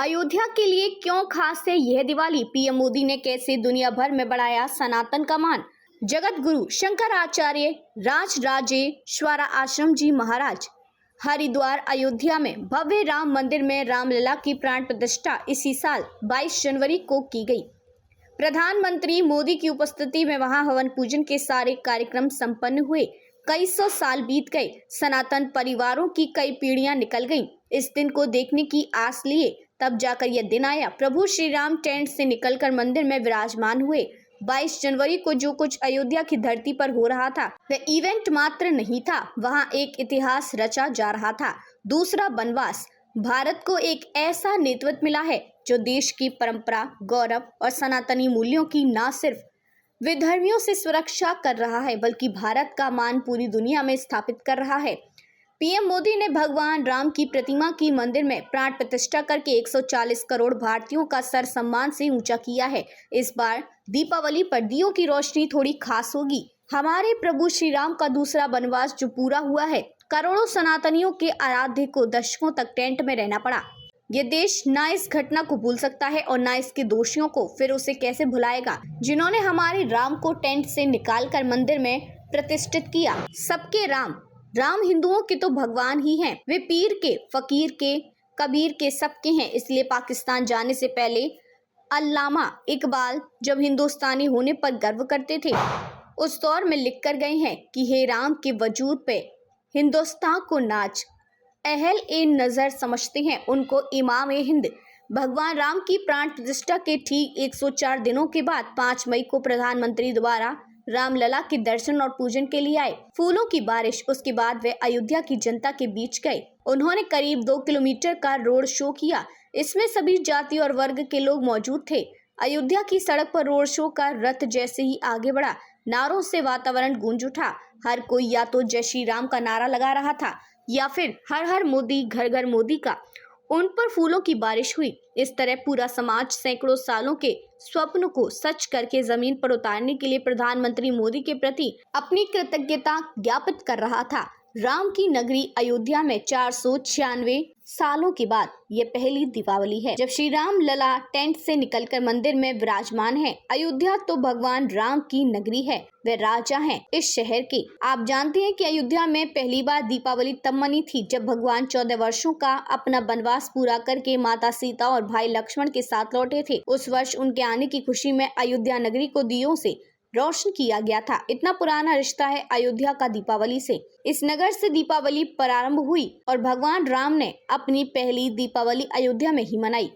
अयोध्या के लिए क्यों खास है यह दिवाली? पीएम मोदी ने कैसे दुनिया भर में बढ़ाया सनातन का मान? जगत गुरु शंकराचार्य राजराजेश्वरा आश्रम जी महाराज हरिद्वार अयोध्या में भव्य राम मंदिर में रामलला की प्राण प्रतिष्ठा इसी साल 22 जनवरी को की गई। प्रधानमंत्री मोदी की उपस्थिति में वहां हवन पूजन के सारे कार्यक्रम संपन्न हुए। कई सौ साल बीत गए, सनातन परिवारों की कई पीढ़ियां निकल गईं। इस दिन को देखने की आस लिए तब जाकर यह दिन आया। प्रभु श्री राम टेंट से निकलकर मंदिर में विराजमान हुए। 22 जनवरी को जो कुछ अयोध्या की धरती पर हो रहा था वह इवेंट मात्र नहीं था, वहां एक इतिहास रचा जा रहा था। दूसरा वनवास। भारत को एक ऐसा नेतृत्व मिला है जो देश की परंपरा, गौरव और सनातनी मूल्यों की न सिर्फ विधर्मियों से सुरक्षा कर रहा है बल्कि भारत का मान पूरी दुनिया में स्थापित कर रहा है। पीएम मोदी ने भगवान राम की प्रतिमा की मंदिर में प्राण प्रतिष्ठा करके 140 करोड़ भारतीयों का सर सम्मान से ऊंचा किया है। इस बार दीपावली पर दियों की रोशनी थोड़ी खास होगी। हमारे प्रभु श्री राम का दूसरा वनवास जो पूरा हुआ है, करोड़ों सनातनियों के आराध्य को दशकों तक टेंट में रहना पड़ा। ये देश ना इस घटना को भूल सकता है और ना इसके दोषियों को फिर उसे कैसे भुलाएगा, जिन्होंने हमारे राम को टेंट से निकालकर मंदिर में प्रतिष्ठित किया। सबके राम हिंदुओं के तो भगवान ही हैं। वे पीर के, फकीर के, कबीर के, सबके हैं। इसलिए पाकिस्तान जाने से पहले अल्लामा इकबाल जब हिंदुस्तानी होने पर गर्व करते थे, उस दौर में लिख कर गए हैं कि हे राम के वजूद पे हिंदुस्तान को नाच, अहल ए नजर समझते हैं उनको इमाम ए हिंद। भगवान राम की प्राण प्रतिष्ठा के ठीक 104 दिनों के बाद 5 मई को प्रधानमंत्री द्वारा रामलला के दर्शन और पूजन के लिए आए। फूलों की बारिश। उसके बाद वे अयोध्या की जनता के बीच गए। उन्होंने करीब 2 किलोमीटर का रोड शो किया। इसमें सभी जाति और वर्ग के लोग मौजूद थे। अयोध्या की सड़क पर रोड शो का रथ जैसे ही आगे बढ़ा, नारों से वातावरण गूंज उठा। हर कोई या तो जय श्री राम का नारा लगा रहा था या फिर हर हर मोदी, घर घर मोदी का। उन पर फूलों की बारिश हुई। इस तरह पूरा समाज सैकड़ों सालों के स्वप्न को सच करके जमीन पर उतारने के लिए प्रधानमंत्री मोदी के प्रति अपनी कृतज्ञता ज्ञापित कर रहा था। राम की नगरी अयोध्या में 496 सालों के बाद ये पहली दीपावली है जब श्री राम लला टेंट से निकलकर मंदिर में विराजमान है। अयोध्या तो भगवान राम की नगरी है, वे राजा हैं इस शहर के। आप जानते हैं कि अयोध्या में पहली बार दीपावली तब मनी थी जब भगवान 14 वर्षों का अपना वनवास पूरा करके माता सीता और भाई लक्ष्मण के साथ लौटे थे। उस वर्ष उनके आने की खुशी में अयोध्या नगरी को दियों से रोशन किया गया था। इतना पुराना रिश्ता है अयोध्या का दीपावली से। इस नगर से दीपावली प्रारंभ हुई और भगवान राम ने अपनी पहली दीपावली अयोध्या में ही मनाई।